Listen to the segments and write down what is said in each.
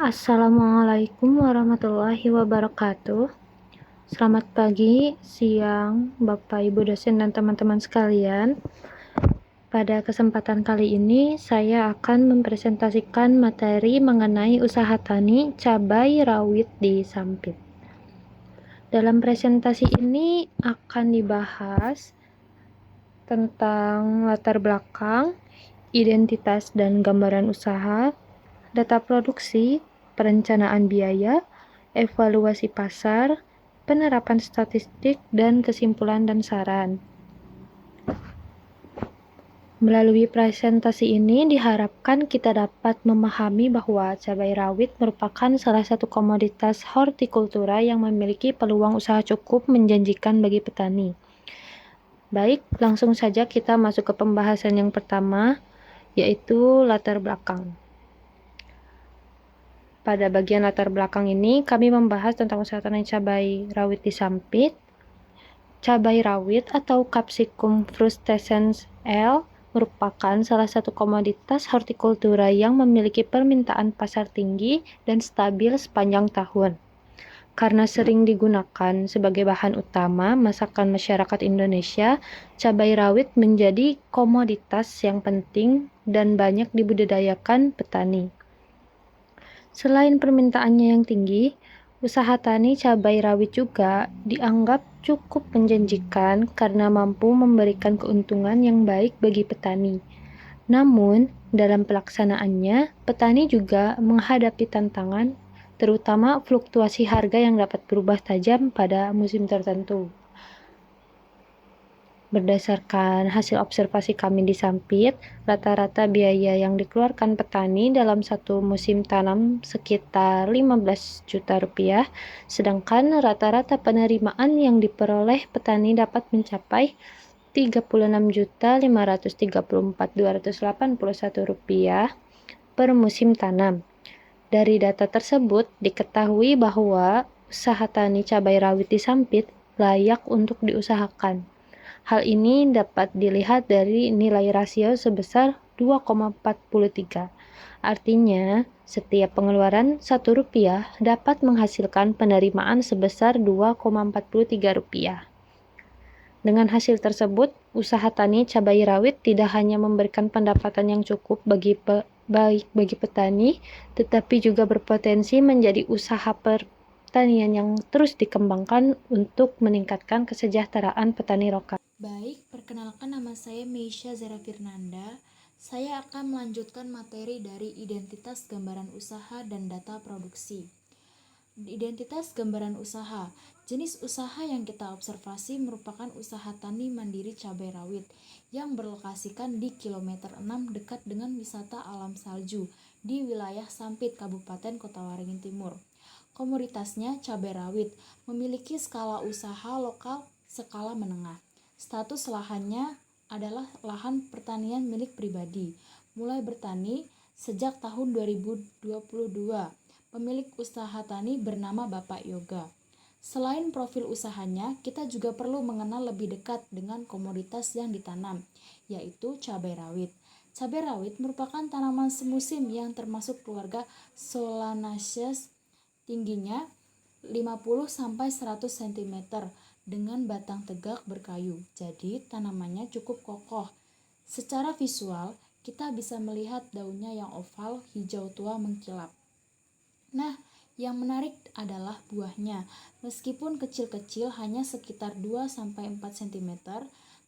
Assalamualaikum warahmatullahi wabarakatuh. Selamat pagi, siang, Bapak, Ibu dosen, dan teman-teman sekalian. Pada kesempatan kali ini, saya akan mempresentasikan materi mengenai usaha tani cabai rawit di Sampit. Dalam presentasi ini akan dibahas tentang latar belakang, identitas dan gambaran usaha, data produksi, perencanaan biaya, evaluasi pasar, penerapan statistik, dan kesimpulan dan saran. Melalui presentasi ini diharapkan kita dapat memahami bahwa cabai rawit merupakan salah satu komoditas hortikultura yang memiliki peluang usaha cukup menjanjikan bagi petani. Baik, langsung saja kita masuk ke pembahasan yang pertama, yaitu latar belakang. Pada bagian latar belakang ini, kami membahas tentang usaha tani cabai rawit di Sampit. Cabai rawit atau Capsicum frutescens L merupakan salah satu komoditas hortikultura yang memiliki permintaan pasar tinggi dan stabil sepanjang tahun. Karena sering digunakan sebagai bahan utama masakan masyarakat Indonesia, cabai rawit menjadi komoditas yang penting dan banyak dibudidayakan petani. Selain permintaannya yang tinggi, usaha tani cabai rawit juga dianggap cukup menjanjikan karena mampu memberikan keuntungan yang baik bagi petani. Namun, dalam pelaksanaannya, petani juga menghadapi tantangan, terutama fluktuasi harga yang dapat berubah tajam pada musim tertentu. Berdasarkan hasil observasi kami di Sampit, rata-rata biaya yang dikeluarkan petani dalam satu musim tanam sekitar 15 juta rupiah, sedangkan rata-rata penerimaan yang diperoleh petani dapat mencapai 36.534.281 rupiah per musim tanam. Dari data tersebut diketahui bahwa usaha tani cabai rawit di Sampit layak untuk diusahakan. Hal ini dapat dilihat dari nilai rasio sebesar 2,43. Artinya, setiap pengeluaran Rp1 dapat menghasilkan penerimaan sebesar Rp2,43. Dengan hasil tersebut, usaha tani cabai rawit tidak hanya memberikan pendapatan yang cukup baik bagi petani, tetapi juga berpotensi menjadi usaha pertanian yang terus dikembangkan untuk meningkatkan kesejahteraan petani lokal. Baik, perkenalkan nama saya Meisha Zara Firnanda. Saya akan melanjutkan materi dari identitas gambaran usaha dan data produksi. Identitas gambaran usaha. Jenis usaha yang kita observasi merupakan usaha tani mandiri cabai rawit yang berlokasikan di kilometer 6 dekat dengan wisata alam salju di wilayah Sampit, Kabupaten Kota Waringin Timur. Komoditasnya cabai rawit, memiliki skala usaha lokal skala menengah. Status lahannya adalah lahan pertanian milik pribadi. Mulai bertani sejak tahun 2022. Pemilik usaha tani bernama Bapak Yoga. Selain profil usahanya, kita juga perlu mengenal lebih dekat dengan komoditas yang ditanam, yaitu cabai rawit. Cabai rawit merupakan tanaman semusim yang termasuk keluarga Solanaceae, tingginya 50-100 cm dengan batang tegak berkayu. Jadi tanamannya cukup kokoh. Secara visual, kita bisa melihat daunnya yang oval, hijau tua mengkilap. Nah, yang menarik adalah buahnya. Meskipun kecil-kecil hanya sekitar 2-4 cm,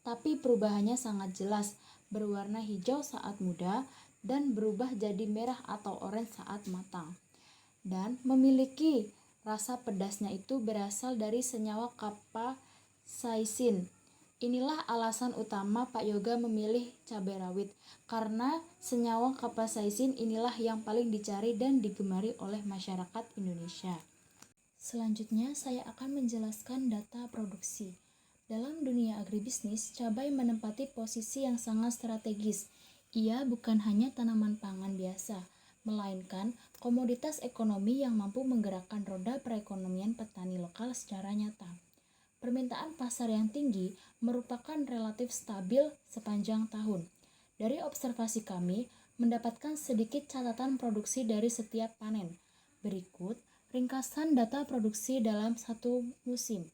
tapi perubahannya sangat jelas, berwarna hijau saat muda dan berubah jadi merah atau oranye saat matang. Dan memiliki rasa pedasnya itu berasal dari senyawa capsaicin. Inilah alasan utama Pak Yoga memilih cabai rawit, karena senyawa capsaicin inilah yang paling dicari dan digemari oleh masyarakat Indonesia. Selanjutnya saya akan menjelaskan data produksi. Dalam dunia agribisnis, cabai menempati posisi yang sangat strategis. Ia bukan hanya tanaman pangan biasa, melainkan komoditas ekonomi yang mampu menggerakkan roda perekonomian petani lokal secara nyata. Permintaan pasar yang tinggi merupakan relatif stabil sepanjang tahun. Dari observasi kami, mendapatkan sedikit catatan produksi dari setiap panen. Berikut ringkasan data produksi dalam satu musim.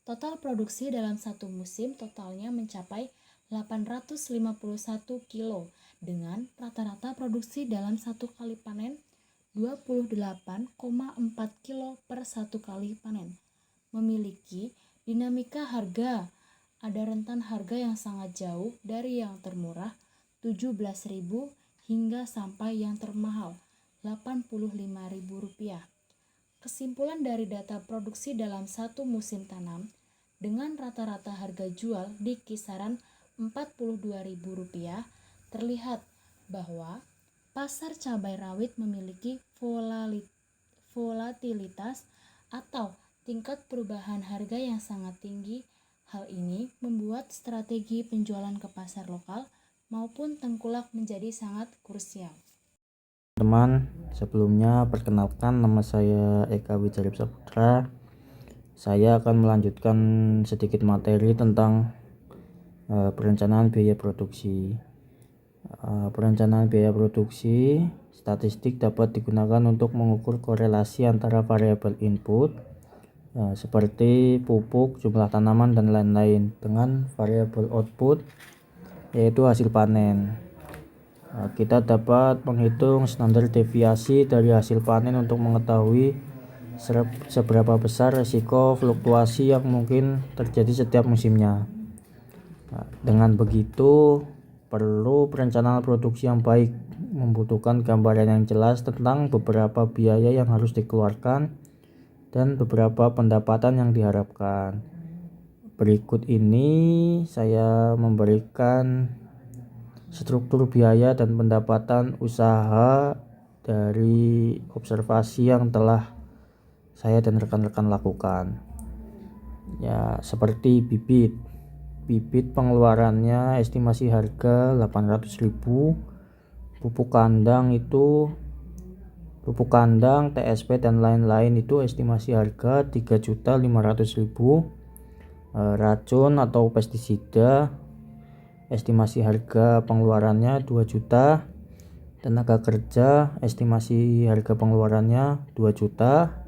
Total produksi dalam satu musim totalnya mencapai 851 kilo dengan rata-rata produksi dalam satu kali panen 28,4 kilo per satu kali panen. Memiliki dinamika harga, ada rentan harga yang sangat jauh dari yang termurah 17.000 hingga sampai yang termahal Rp85.000. Kesimpulan dari data produksi dalam satu musim tanam dengan rata-rata harga jual di kisaran Rp42.000 terlihat bahwa pasar cabai rawit memiliki volatilitas atau tingkat perubahan harga yang sangat tinggi. Hal ini membuat strategi penjualan ke pasar lokal maupun tengkulak menjadi sangat krusial. Teman, sebelumnya perkenalkan, nama saya Eka Wijaya Saputra. Saya akan melanjutkan sedikit materi tentang perencanaan biaya produksi. Perencanaan biaya produksi statistik dapat digunakan untuk mengukur korelasi antara variabel input seperti pupuk, jumlah tanaman, dan lain-lain dengan variabel output, yaitu hasil panen. Kita dapat menghitung standar deviasi dari hasil panen untuk mengetahui seberapa besar risiko fluktuasi yang mungkin terjadi setiap musimnya. Dengan begitu, perlu perencanaan produksi yang baik, membutuhkan gambaran yang jelas tentang beberapa biaya yang harus dikeluarkan dan beberapa pendapatan yang diharapkan. Berikut ini saya memberikan struktur biaya dan pendapatan usaha dari observasi yang telah saya dan rekan-rekan lakukan. Ya, seperti bibit pengeluarannya estimasi harga 800.000, pupuk kandang, TSP dan lain-lain itu estimasi harga 3.500.000, racun atau pestisida estimasi harga pengeluarannya 2 juta, tenaga kerja estimasi harga pengeluarannya 2 juta,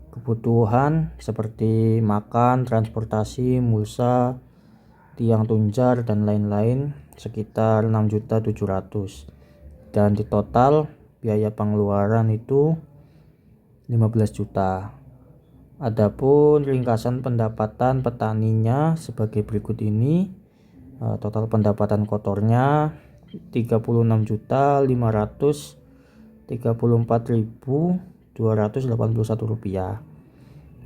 kebutuhan seperti makan, transportasi, mulsa, tiang tunjar dan lain-lain sekitar 6.700.000, dan di total biaya pengeluaran itu 15 juta. Adapun ringkasan pendapatan petaninya sebagai berikut ini. Total pendapatan kotornya 36.534.281 rupiah,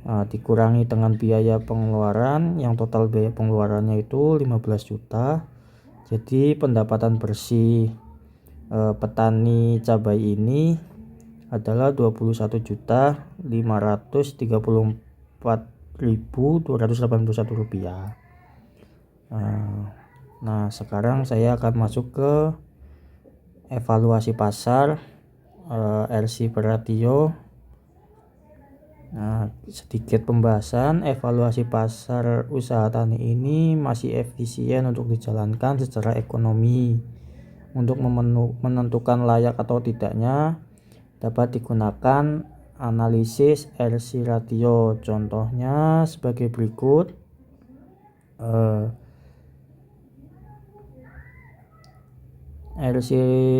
dikurangi dengan biaya pengeluaran yang total biaya pengeluarannya itu 15 juta. Jadi pendapatan bersih petani cabai ini adalah 21.534.281 rupiah. Nah, sekarang saya akan masuk ke evaluasi pasar LC per ratio. Nah, sedikit pembahasan. Evaluasi pasar usaha tani ini masih efisien untuk dijalankan secara ekonomi. Untuk menentukan layak atau tidaknya dapat digunakan analisis LC ratio. Contohnya sebagai berikut. LC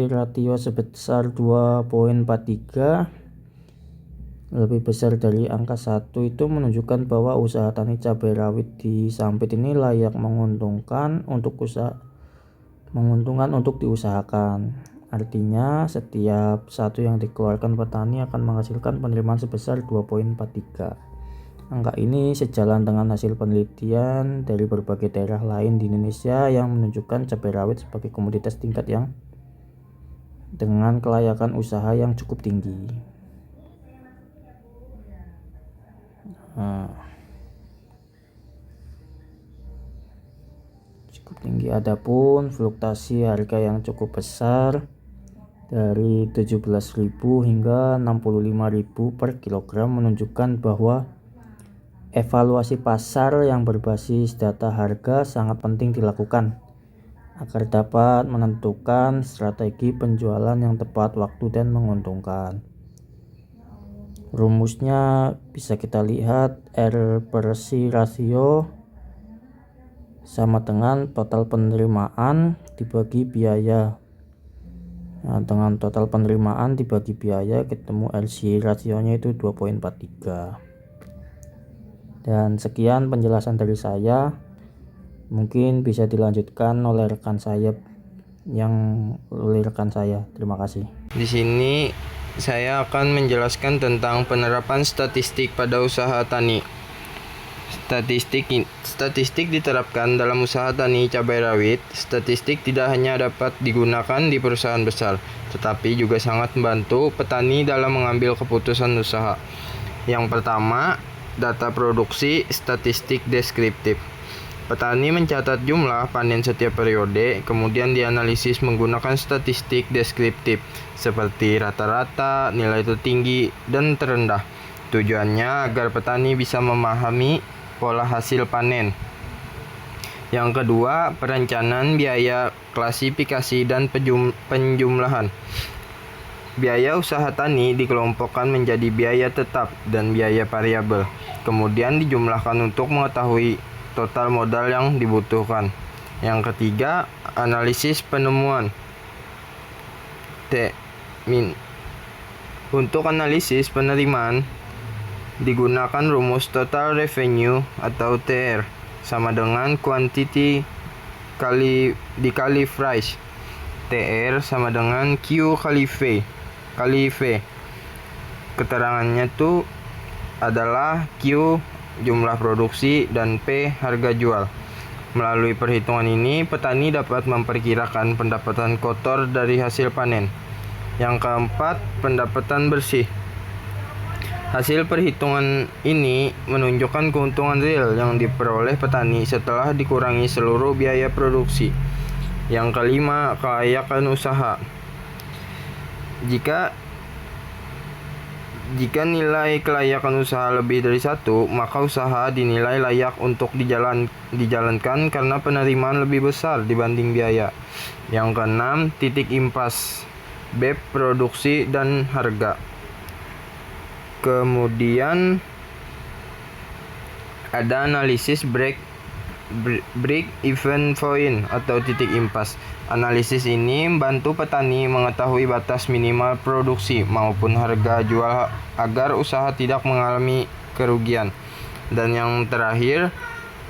ratio sebesar 2,43 lebih besar dari angka 1 itu menunjukkan bahwa usaha tani cabai rawit di Sampit ini layak menguntungkan untuk diusahakan. Artinya setiap satu yang dikeluarkan petani akan menghasilkan penerimaan sebesar 2,43. Angka ini sejalan dengan hasil penelitian dari berbagai daerah lain di Indonesia yang menunjukkan cabai rawit sebagai komoditas tingkat yang dengan kelayakan usaha yang cukup tinggi. Adapun fluktuasi harga yang cukup besar dari 17.000 hingga 65.000 per kilogram menunjukkan bahwa evaluasi pasar yang berbasis data harga sangat penting dilakukan agar dapat menentukan strategi penjualan yang tepat waktu dan menguntungkan. Rumusnya bisa kita lihat R/C rasio sama dengan total penerimaan dibagi biaya. Nah, dengan total penerimaan dibagi biaya ketemu LC rasionya itu 2,43. Dan sekian penjelasan dari saya. Mungkin bisa dilanjutkan oleh rekan saya. Terima kasih. Di sini saya akan menjelaskan tentang penerapan statistik pada usaha tani. Statistik diterapkan dalam usaha tani cabai rawit. Statistik tidak hanya dapat digunakan di perusahaan besar, tetapi juga sangat membantu petani dalam mengambil keputusan usaha. Yang pertama, data produksi statistik deskriptif. Petani mencatat jumlah panen setiap periode, kemudian dianalisis menggunakan statistik deskriptif seperti rata-rata, nilai tertinggi, dan terendah. Tujuannya agar petani bisa memahami pola hasil panen. Yang kedua, perencanaan biaya, klasifikasi, dan penjumlahan. Biaya usaha tani dikelompokkan menjadi biaya tetap dan biaya variabel, kemudian dijumlahkan untuk mengetahui total modal yang dibutuhkan. Yang ketiga, analisis penemuan. Untuk analisis penerimaan digunakan rumus total revenue atau TR sama dengan quantity dikali price. TR sama dengan Q kali V. Keterangannya itu adalah Q jumlah produksi dan P harga jual. Melalui perhitungan ini, petani dapat memperkirakan pendapatan kotor dari hasil panen. Yang keempat, pendapatan bersih. Hasil perhitungan ini menunjukkan keuntungan real yang diperoleh petani setelah dikurangi seluruh biaya produksi. Yang kelima, kelayakan usaha. Jika nilai kelayakan usaha lebih dari 1, maka usaha dinilai layak untuk dijalankan karena penerimaan lebih besar dibanding biaya. Yang keenam, titik impas, BEP produksi dan harga. Kemudian ada analisis break even point atau titik impas. Analisis ini membantu petani mengetahui batas minimal produksi maupun harga jual agar usaha tidak mengalami kerugian. Dan yang terakhir,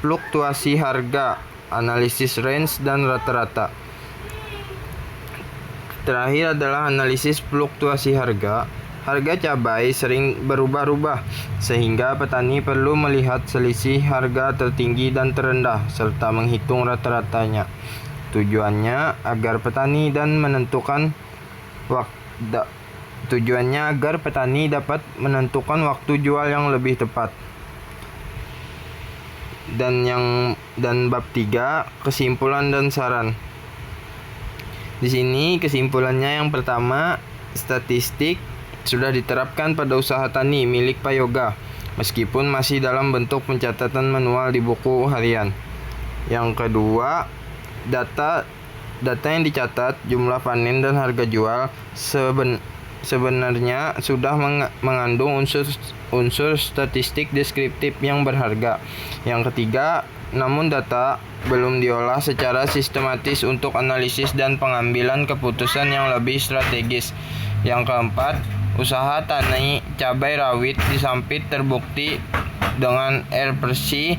fluktuasi harga, analisis range dan rata-rata. Terakhir adalah analisis fluktuasi harga. Harga cabai sering berubah-ubah, sehingga petani perlu melihat selisih harga tertinggi dan terendah, serta menghitung rata-ratanya. Tujuannya agar petani dapat menentukan waktu jual yang lebih tepat. Dan bab 3, kesimpulan dan saran. Di sini kesimpulannya yang pertama, statistik sudah diterapkan pada usaha tani milik Pak Yoga, meskipun masih dalam bentuk pencatatan manual di buku harian. Yang kedua, data yang dicatat, jumlah panen dan harga jual sebenarnya sudah mengandung unsur statistik deskriptif yang berharga. Yang ketiga, namun data belum diolah secara sistematis untuk analisis dan pengambilan keputusan yang lebih strategis. Yang keempat, usaha tani cabai rawit di Sampit terbukti dengan R/C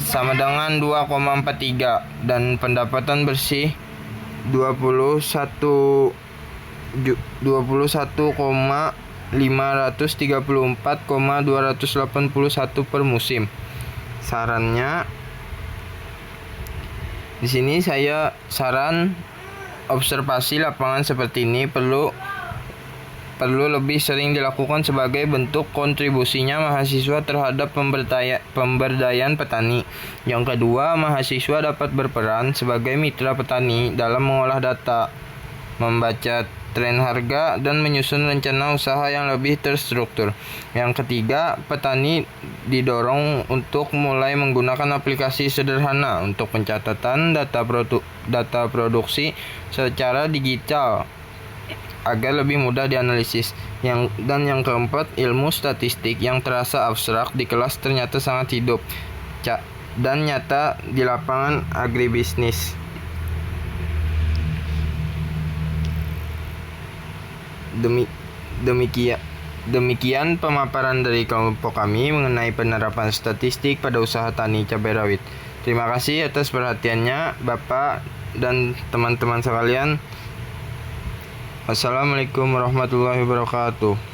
sama dengan 2,43 dan pendapatan bersih 21,534,281 per musim. Sarannya di sini saya saran observasi lapangan seperti ini perlu lebih sering dilakukan sebagai bentuk kontribusinya mahasiswa terhadap pemberdayaan petani. Yang kedua, mahasiswa dapat berperan sebagai mitra petani dalam mengolah data, membaca tren harga, dan menyusun rencana usaha yang lebih terstruktur. Yang ketiga, petani didorong untuk mulai menggunakan aplikasi sederhana untuk pencatatan data produksi secara digital agar lebih mudah dianalisis. Dan yang keempat, ilmu statistik yang terasa abstrak di kelas ternyata sangat hidup dan nyata di lapangan agribisnis. Demikian pemaparan dari kelompok kami mengenai penerapan statistik pada usaha tani cabai rawit. Terima kasih atas perhatiannya, Bapak dan teman-teman sekalian. Wassalamualaikum warahmatullahi wabarakatuh.